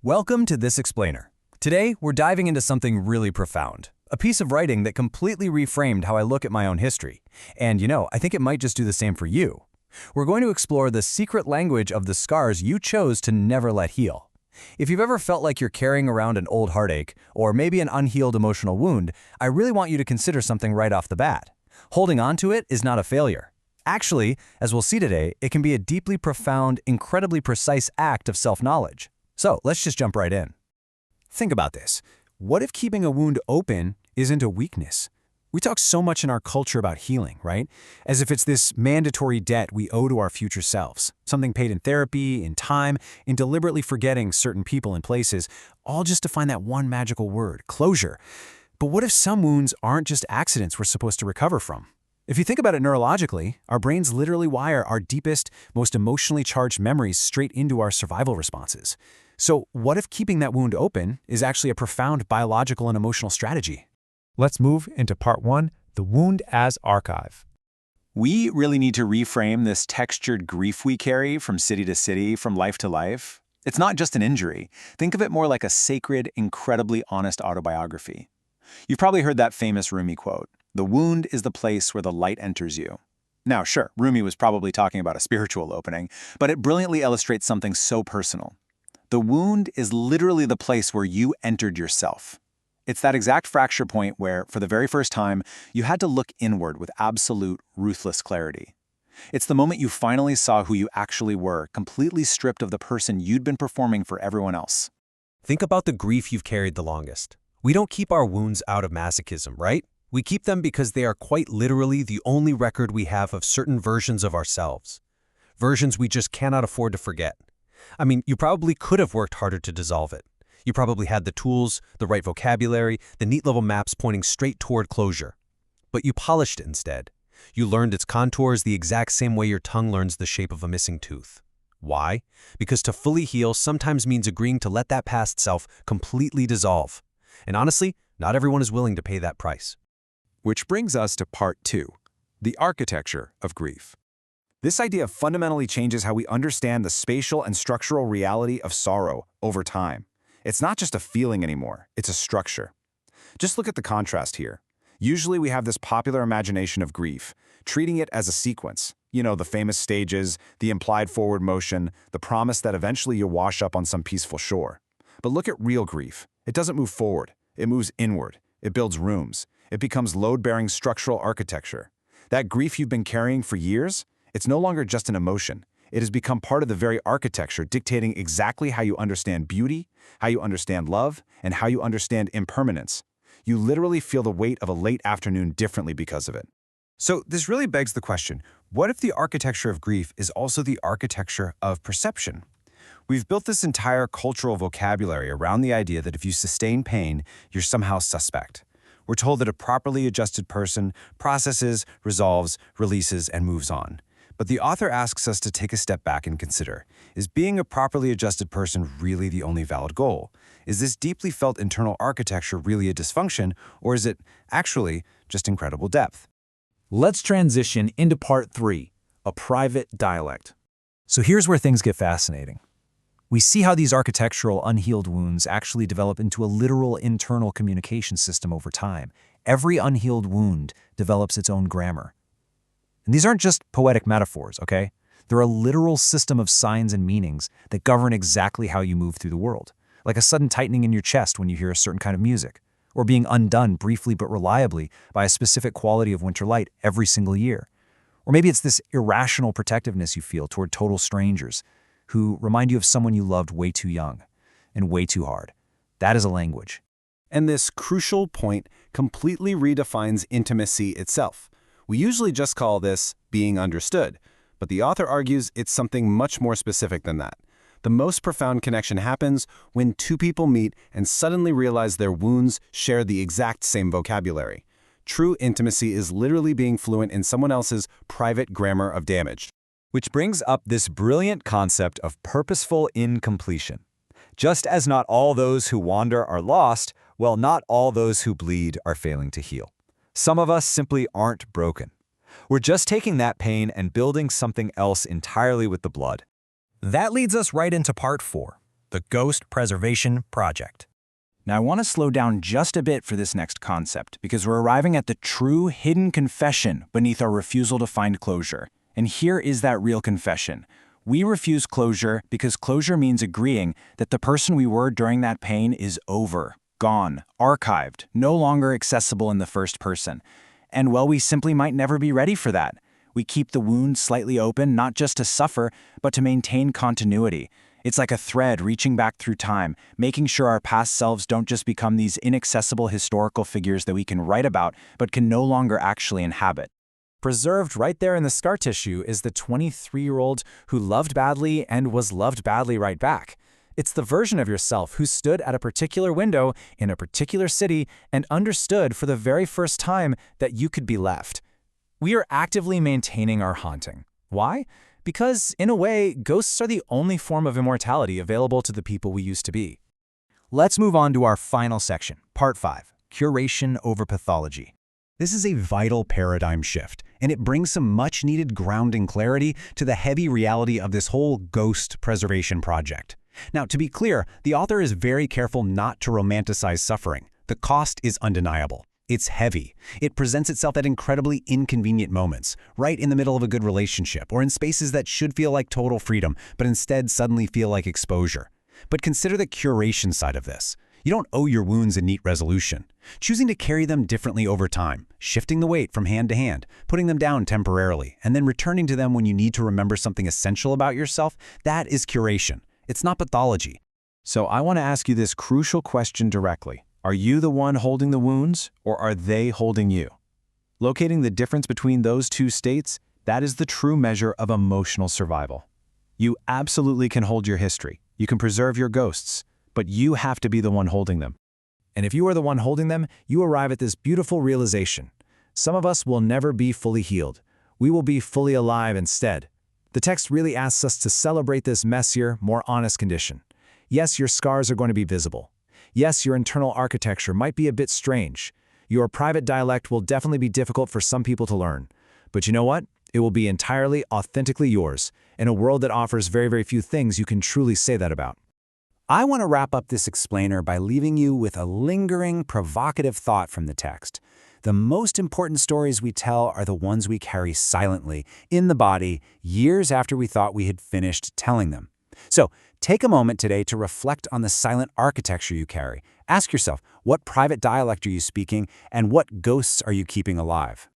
Welcome to This Explainer. Today, we're diving into something really profound, a piece of writing that completely reframed how I look at my own history. And I think it might just do the same for you. We're going to explore the secret language of the scars you chose to never let heal. If you've ever felt like you're carrying around an old heartache, or maybe an unhealed emotional wound, I really want you to consider something right off the bat. Holding on to it is not a failure. Actually, as we'll see today, it can be a deeply profound, incredibly precise act of self-knowledge. So let's just jump right in. Think about this. What if keeping a wound open isn't a weakness? We talk so much in our culture about healing, right? As if it's this mandatory debt we owe to our future selves, something paid in therapy, in time, in deliberately forgetting certain people and places, all just to find that one magical word, closure. But what if some wounds aren't just accidents we're supposed to recover from? If you think about it neurologically, our brains literally wire our deepest, most emotionally charged memories straight into our survival responses. So what if keeping that wound open is actually a profound biological and emotional strategy? Let's move into part 1, the wound as archive. We really need to reframe this textured grief we carry from city to city, from life to life. It's not just an injury. Think of it more like a sacred, incredibly honest autobiography. You've probably heard that famous Rumi quote, "The wound is the place where the light enters you." Now, sure, Rumi was probably talking about a spiritual opening, but it brilliantly illustrates something so personal. The wound is literally the place where you entered yourself. It's that exact fracture point where, for the very first time, you had to look inward with absolute, ruthless clarity. It's the moment you finally saw who you actually were, completely stripped of the person you'd been performing for everyone else. Think about the grief you've carried the longest. We don't keep our wounds out of masochism, right? We keep them because they are quite literally the only record we have of certain versions of ourselves. Versions we just cannot afford to forget. I mean, you probably could have worked harder to dissolve it. You probably had the tools, the right vocabulary, the neat little maps pointing straight toward closure. But you polished it instead. You learned its contours the exact same way your tongue learns the shape of a missing tooth. Why? Because to fully heal sometimes means agreeing to let that past self completely dissolve. And honestly, not everyone is willing to pay that price. Which brings us to part 2, the architecture of grief. This idea fundamentally changes how we understand the spatial and structural reality of sorrow over time. It's not just a feeling anymore, it's a structure. Just look at the contrast here. Usually we have this popular imagination of grief, treating it as a sequence. The famous stages, the implied forward motion, the promise that eventually you'll wash up on some peaceful shore. But look at real grief. It doesn't move forward, it moves inward. It builds rooms. It becomes load-bearing structural architecture. That grief you've been carrying for years, it's no longer just an emotion. It has become part of the very architecture dictating exactly how you understand beauty, how you understand love, and how you understand impermanence. You literally feel the weight of a late afternoon differently because of it. So this really begs the question, what if the architecture of grief is also the architecture of perception? We've built this entire cultural vocabulary around the idea that if you sustain pain, you're somehow suspect. We're told that a properly adjusted person processes, resolves, releases, and moves on. But the author asks us to take a step back and consider, is being a properly adjusted person really the only valid goal? Is this deeply felt internal architecture really a dysfunction, or is it actually just incredible depth? Let's transition into part 3, a private dialect. So here's where things get fascinating. We see how these architectural unhealed wounds actually develop into a literal internal communication system over time. Every unhealed wound develops its own grammar. And these aren't just poetic metaphors, okay? They're a literal system of signs and meanings that govern exactly how you move through the world, like a sudden tightening in your chest when you hear a certain kind of music, or being undone briefly but reliably by a specific quality of winter light every single year. Or maybe it's this irrational protectiveness you feel toward total strangers who remind you of someone you loved way too young and way too hard. That is a language. And this crucial point completely redefines intimacy itself. We usually just call this being understood, but the author argues it's something much more specific than that. The most profound connection happens when two people meet and suddenly realize their wounds share the exact same vocabulary. True intimacy is literally being fluent in someone else's private grammar of damage. Which brings up this brilliant concept of purposeful incompletion. Just as not all those who wander are lost, well, not all those who bleed are failing to heal. Some of us simply aren't broken. We're just taking that pain and building something else entirely with the blood. That leads us right into part 4, the Ghost Preservation Project. Now I want to slow down just a bit for this next concept, because we're arriving at the true hidden confession beneath our refusal to find closure. And here is that real confession. We refuse closure because closure means agreeing that the person we were during that pain is over, gone, archived, no longer accessible in the first person. And well, we simply might never be ready for that. We keep the wound slightly open, not just to suffer, but to maintain continuity. It's like a thread reaching back through time, making sure our past selves don't just become these inaccessible historical figures that we can write about, but can no longer actually inhabit. Preserved right there in the scar tissue is the 23-year-old who loved badly and was loved badly right back. It's the version of yourself who stood at a particular window in a particular city and understood for the very first time that you could be left. We are actively maintaining our haunting. Why? Because, in a way, ghosts are the only form of immortality available to the people we used to be. Let's move on to our final section, Part 5, Curation over Pathology. This is a vital paradigm shift, and it brings some much-needed grounding clarity to the heavy reality of this whole ghost preservation project. Now, to be clear, the author is very careful not to romanticize suffering. The cost is undeniable. It's heavy. It presents itself at incredibly inconvenient moments, right in the middle of a good relationship, or in spaces that should feel like total freedom, but instead suddenly feel like exposure. But consider the curation side of this. You don't owe your wounds a neat resolution. Choosing to carry them differently over time, shifting the weight from hand to hand, putting them down temporarily, and then returning to them when you need to remember something essential about yourself, that is curation. It's not pathology. So I want to ask you this crucial question directly. Are you the one holding the wounds, or are they holding you? Locating the difference between those two states, that is the true measure of emotional survival. You absolutely can hold your history. You can preserve your ghosts, but you have to be the one holding them. And if you are the one holding them, you arrive at this beautiful realization. Some of us will never be fully healed. We will be fully alive instead. The text really asks us to celebrate this messier, more honest condition. Yes, your scars are going to be visible. Yes, your internal architecture might be a bit strange. Your private dialect will definitely be difficult for some people to learn. But you know what? It will be entirely, authentically yours, in a world that offers very, very few things you can truly say that about. I want to wrap up this explainer by leaving you with a lingering, provocative thought from the text. The most important stories we tell are the ones we carry silently, in the body, years after we thought we had finished telling them. So, take a moment today to reflect on the silent architecture you carry. Ask yourself, what private dialect are you speaking, and what ghosts are you keeping alive?